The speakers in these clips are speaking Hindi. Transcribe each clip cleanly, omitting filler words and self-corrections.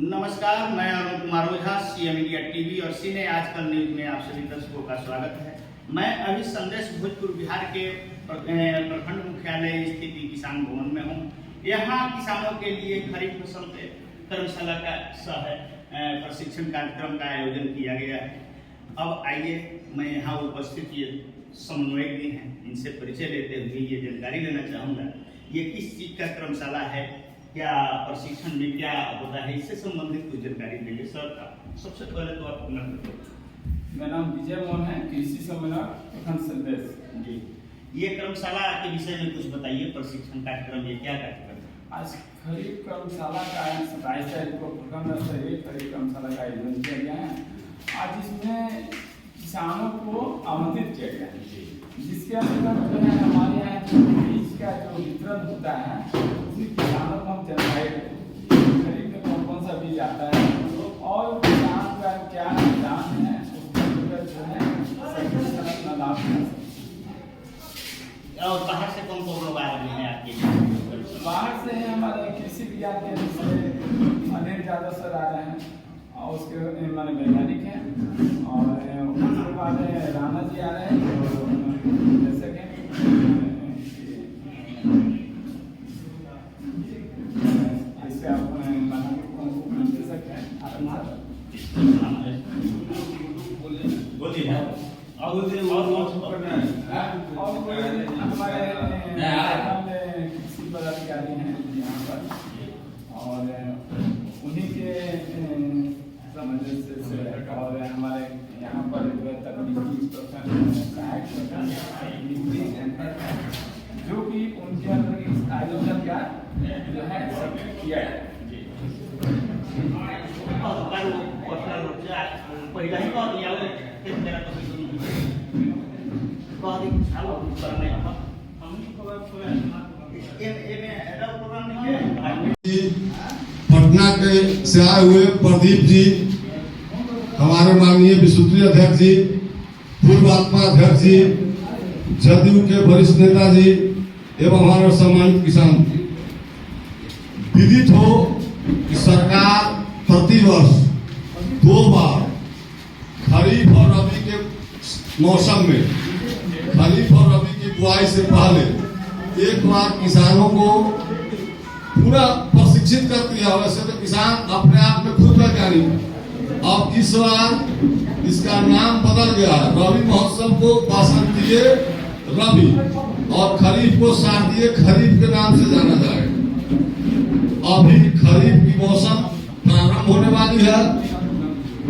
नमस्कार, मैं Arun Kumar Ojha, CM India TV और सीने आजकल न्यूज में आप सभी दर्शकों का स्वागत है। मैं अभी संदेश भोजपुर बिहार के प्रखंड मुख्यालय स्थित किसान भवन में हूँ। यहाँ किसानों के लिए खरीफ फसल के कर्मशाला का प्रशिक्षण कार्यक्रम का आयोजन किया गया है। अब आइए, मैं यहाँ उपस्थित ये समन्वयक भी हैं, इनसे परिचय लेते हुए ये जानकारी लेना चाहूँगा ये किस चीज़ का कर्मशाला है, क्या प्रशिक्षण में क्या होता है, इससे संबंधित कुछ जानकारी देंगे सर। सबसे पहले तो आप अपना मेरा नाम विजय मोहन है, कृषि समन्वयक प्रखंड संदेश जी। ये कर्मशाला के विषय में कुछ बताइए, प्रशिक्षण कार्यक्रम ये क्या कार्यक्रम है? आज खरीफ कर्मशाला का 27 तारीख को प्रखंड स्तरीय खरीफ कर्मशाला का आयोजन किया गया है। आज इसमें किसानों को आमंत्रित किया गया है, जिसके अंतर्गत जो है हमारे यहाँ जो बीज का जो वितरण होता है उसी किसानों को हम जानकारी खरीफ में कौन कौन सा बीज आता है और किसान का क्या दाम है, उसका जो है सही लाभ है। और बाहर से कौन कौन लोग आ रहे हैं आपके? बाहर से हमारे कृषि विज्ञान केंद्र से अनिल यादव सर आ रहे हैं और उसके हमारे वैज्ञानिक हैं, और उसके बाद राणा जी आ रहे हैं जैसे कि इससे आप दे सकते हैं। हमारे कृषि पदाधिकारी हैं यहाँ पर, और उन्हीं के सामंजस्य से और हमारे यहाँ पर तकनीकी सहायक जो कि उनके अंदर इस आयोजन का जो है किया है। पहिला ही कह दिया मेरा पटना के से आए हुए प्रदीप जी, हमारे माननीय विश्वसनीय अध्यक्ष जी, पूर्व आत्मा अध्यक्ष जी, जदयू के वरिष्ठ नेता जी एवं हमारे सम्मानित किसान, विदित हो कि सरकार प्रतिवर्ष 2 बार खरीफ और रबी के मौसम में खरीफ और रबी की बुआई से पहले एक बार किसानों को पूरा प्रशिक्षित करती है। वैसे तो किसान अपने आप में खुद वैज्ञानिक, अब इस बार इसका नाम बदल गया है। रबी महोत्सव को बसंतीय रबी और खरीफ को शारदीय खरीफ के नाम से जाना जाएगा। अभी खरीफ की मौसम प्रारंभ होने वाली है।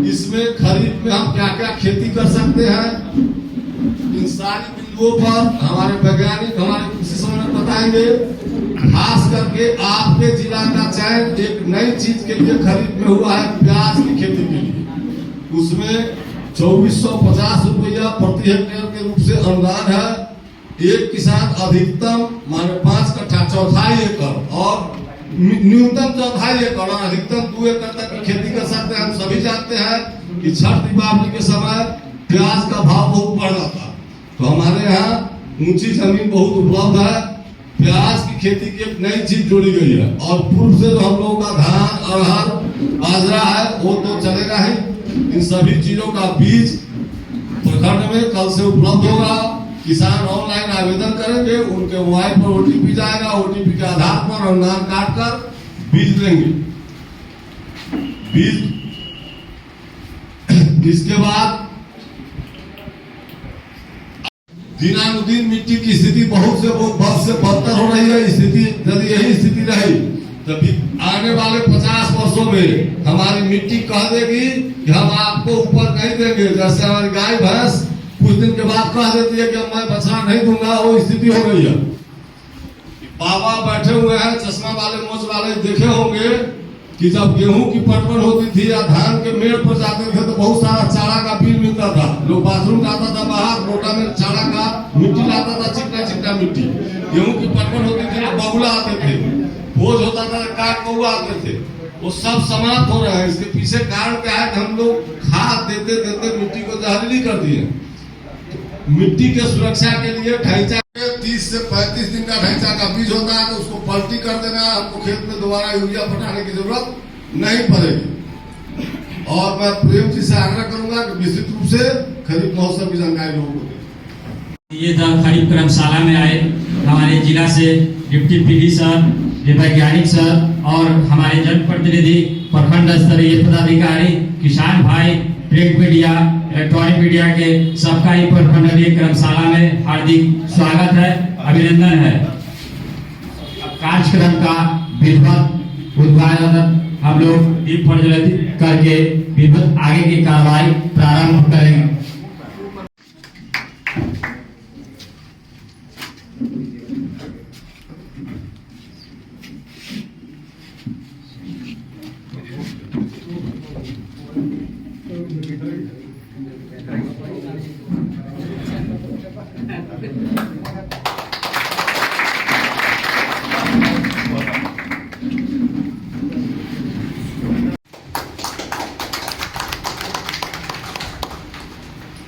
इसमें खरीफ में हम क्या क्या खेती कर सकते हैं, इन सारी बिंदुओं पर हमारे वैज्ञानिक हमारे कृषि समन्वयक बताएंगे। खास करके आपके जिला का चयन एक नई चीज के लिए खरीफ में हुआ है, प्याज की खेती के लिए। उसमें 2450 रुपया प्रति हेक्टेयर के रूप से अनुदान है। एक किसान अधिकतम माने 5 कट्ठा 1/4 एकड़ और न्यूनतम 1/4 एकड़ और अधिकतम 2 एकड़ तक की खेती कर सकते हैं। हम सभी जानते हैं कि छठ दीपावली के समय प्याज का भाव बहुत बढ़ जाता है, तो हमारे यहाँ ऊंची जमीन बहुत उपलब्ध है। प्याज की खेती की एक नई चीज जोड़ी गई है, और पूर्व से जो हम लोगों का धान अरहर बाजरा है वो तो चलेगा ही। इन सभी चीजों का बीज प्रखंड में कल से उपलब्ध होगा। किसान ऑनलाइन आवेदन करेंगे, उनके मोबाइल पर ओटीपी जाएगा, ओटीपी के आधार पर अनुदान काट कर बीज लेंगे। बीज इसके बाद दिनानुदिन मिट्टी की स्थिति बहुत से बदतर हो रही है। स्थिति यदि यही स्थिति रही तो आने वाले 50 वर्षों में हमारी मिट्टी कह देगी कि हम आपको ऊपर नहीं देंगे। जैसे हमारी गाय भैंस कुछ दिन के बाद कह देती है कि मैं बछड़ा नहीं दूंगा, वो स्थिति हो गई है। बाबा बैठे हुए हैं चश्मा वाले मोच वाले, देखे होंगे कि जब गेहूं की पटवन होती थी या धान के मेड़ पर जाते थे तो बहुत सारा चारा का बिल मिलता था। लोग बाथरूम जाता था बाहर, लोटा में चारा का मिट्टी लाता था, चिकना चिकना मिट्टी। गेहूं की पटवन होती थी तो बगुला आते थे, बोझ होता था, काट कौआ आते थे, वो सब समाप्त हो रहे हैं। इसके पीछे कारण क्या है कि हम लोग खाद देते देते मिट्टी को जहरीली कर दिए। मिट्टी के सुरक्षा के लिए ढांचा 30 से 35 दिन का ढांचा का बीज होता है, तो उसको पलटी कर देना। हमको खेत में दोबारा यूरिया पटाने की जरूरत नहीं पड़ेगी। और मैं प्रेम जी से आग्रह करूंगा कि निश्चित रूप से खरीफ महोत्सव की जानकारी लोगों को दें। ये दल खरीफ कर्मशाला में आए हमारे जिला से डिप्टी पीडी सर, वैज्ञानिक सर और हमारे जनप्रतिनिधि, प्रखंड स्तरीय पदाधिकारी, किसान भाई, प्रिंट मीडिया, इलेक्ट्रॉनिक मीडिया के सबका ही प्रखंडीय कर्मशाला में हार्दिक स्वागत है, अभिनंदन है। कार्यक्रम का विधिवत उद्घाटन हम लोग दीप प्रज्वलित करके विधिवत आगे की कार्रवाई प्रारंभ करेंगे।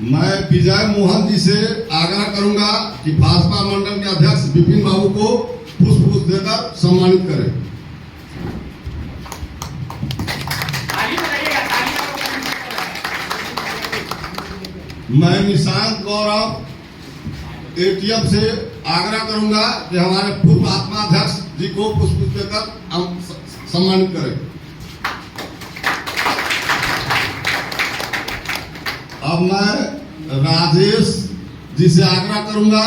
मैं विजय मोहन जी से आग्रह करूंगा कि भाजपा मंडल के अध्यक्ष विपिन बाबू को पुष्प देकर सम्मानित करें। मैं निशांत गौरव एटीएम से आग्रह करूंगा कि हमारे पूर्व आत्माध्यक्ष जी को पुष्प देकर हम सम्मानित करें। अब मैं राजेश जी से आग्रह करूंगा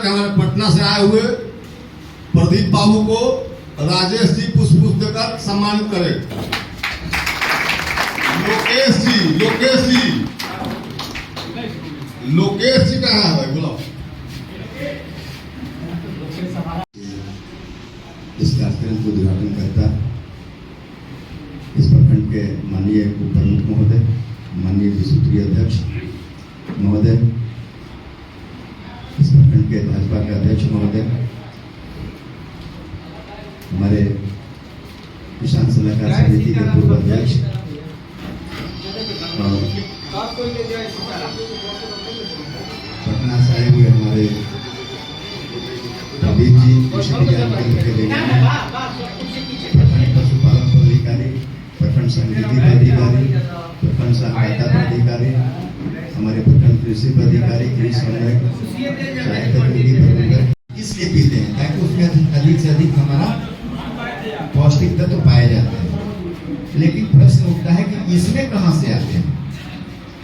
कि हमारे पटना से आए हुए प्रदीप बाबू को राजेश जी पुष्प देकर सम्मानित करें। लोकेश जी कहाँ है भाई, बुलाओ। इस कार्यक्रम को उद्घाटन करता इस प्रखंड के माननीय उप प्रमुख महोदय, माननीय विसूत्री अध्यक्ष महोदय, इस प्रखंड के भाजपा के अध्यक्ष महोदय, हमारे किसान सलाहकार समिति के पूर्व अध्यक्ष और पटना से आए हुए हमारे प्रदीप जी, कृषि विज्ञान केंद्र के वैज्ञानिक, प्रखंड पशुपालन पदाधिकारी, प्रखंड संगीति पदाधिकारी, प्रखंड सहायता पदाधिकारी, हमारे प्रखंड कृषि पदाधिकारी, कृषि सहायता प्रबंधक, इसलिए पीते हैं ताकि उसमें अधिक से अधिक हमारा पौष्टिक तत्व पाए जाते हैं। लेकिन प्रश्न उठता है कि इसमें कहाँ से आते हैं,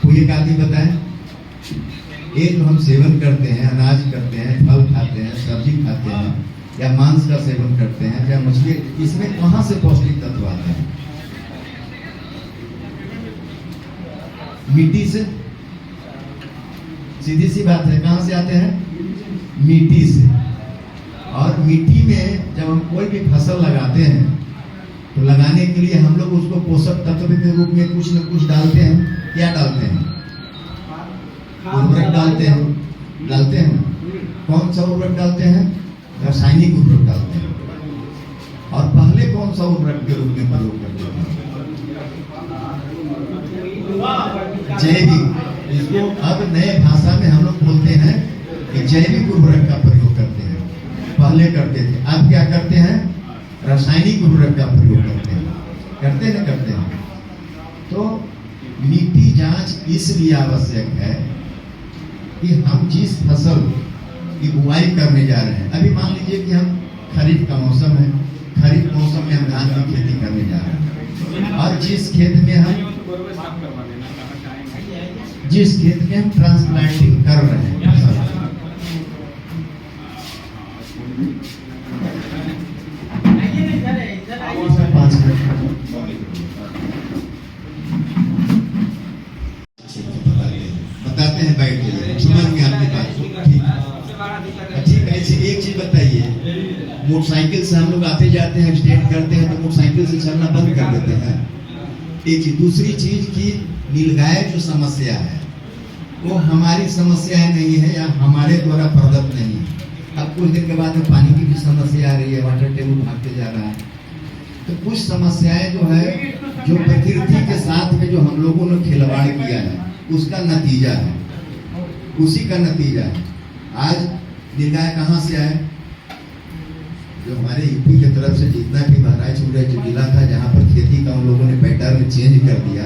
तो ये आदमी बताएं। एक जो हम सेवन करते हैं, अनाज करते हैं, फल खाते हैं, सब्जी खाते हैं या मांस का सेवन करते हैं या मछली, इसमें कहाँ से पौष्टिक तत्व आते हैं? मिट्टी से, सीधी सी बात है। कहाँ से आते हैं? मिट्टी से। और मिट्टी में जब हम कोई भी फसल लगाते हैं तो लगाने के लिए हम लोग उसको पोषक तत्व के रूप में कुछ न कुछ डालते हैं। क्या डालते हैं? उर्वरक डालते हैं। कौन सा उर्वरक डालते हैं? रासायनिक उर्वरक डालते हैं। और पहले कौन सा उर्वरक के रूप में प्रयोग करते हैं? जैविक। इसको अब नए भाषा में हम लोग बोलते हैं कि जैविक उर्वरक का प्रयोग करते हैं। पहले करते थे, अब क्या करते हैं? रासायनिक उर्वरक का प्रयोग करते हैं। करते हैं। तो मिट्टी जांच इसलिए आवश्यक है कि हम जिस फसल की बुआई करने जा रहे हैं, अभी मान लीजिए कि हम खरीफ का मौसम है, खरीफ मौसम में हम धान की खेती करने जा रहे हैं और जिस खेत में हम ट्रांसप्लांटिंग कर रहे हैं, बताते हैं बैठ के समझ में आपकी बात। ठीक है। ऐसे एक चीज बताइए, मोटरसाइकिल से हम लोग आते जाते हैं, एक्सीडेंट करते हैं तो मोटरसाइकिल से चलना बंद कर देते हैं। एक चीज। दूसरी चीज की नीलगाय जो समस्या है वो हमारी समस्या नहीं है या हमारे द्वारा प्रदत्त नहीं है। अब कुछ दिन के बाद में पानी की भी समस्या आ रही है, वाटर टेबल भागते जा रहा है। तो कुछ समस्याएं जो है, जो प्रकृति के साथ में जो हम लोगों ने खिलवाड़ किया है उसका नतीजा है, उसी का नतीजा है। आज नीलगाय कहाँ से आए? जो हमारे यूपी की तरफ से जितना भी बहराइच जो जिला था जहाँ पर खेती का उन लोगों ने पैटर्न चेंज कर दिया,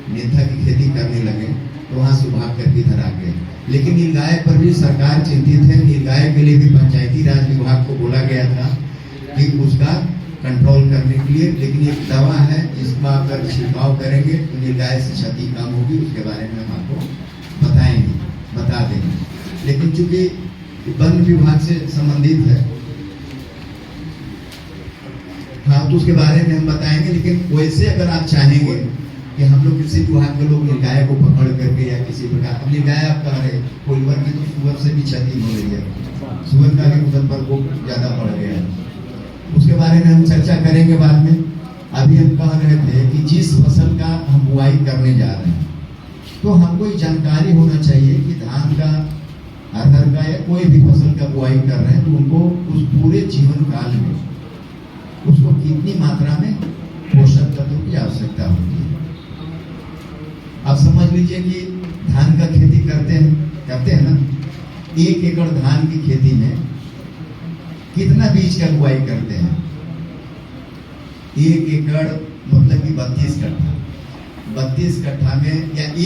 मेथा की खेती करने लगे, तो वहाँ से भाग करके इधर आ गए। लेकिन नीलगाय पर भी सरकार चिंतित है। नीलगाय के लिए भी पंचायती राज विभाग को बोला गया था कि उसका कंट्रोल करने के लिए, लेकिन एक दवा है इसका अगर छिड़काव करेंगे तो नीलगाय से क्षति कम होगी, उसके बारे में हम आपको बता देंगे। लेकिन चूंकि वन विभाग से संबंधित है, हाँ, तो उसके बारे में हम बताएंगे। लेकिन वैसे अगर आप चाहेंगे कि हम लोग कृषि विभाग के लोग नीलगाय को पकड़ करके या किसी प्रकार, अब नीलगाय आप कह रहे कोई वर्ग की तो सुअर से भी क्षति हो रही है, सुअर का भी उधर पर वो ज्यादा बढ़ गया है, उसके बारे में हम चर्चा करेंगे बाद में। अभी हम कह रहे थे कि जिस फसल का हम बुआई करने जा रहे हैं तो हमको ये जानकारी होना चाहिए कि धान का, अरहर का या कोई भी फसल का बुआई कर रहे हैं तो उनको उस पूरे जीवन काल में उसको कितनी मात्रा में पोषक तत्वों की आवश्यकता होती है। आप समझ लीजिए कि धान का खेती करते हैं ना, 1 एकड़ धान की खेती में कितना बीज का बुआई करते हैं? 1 एकड़ मतलब कि 32 कट्ठा में या 1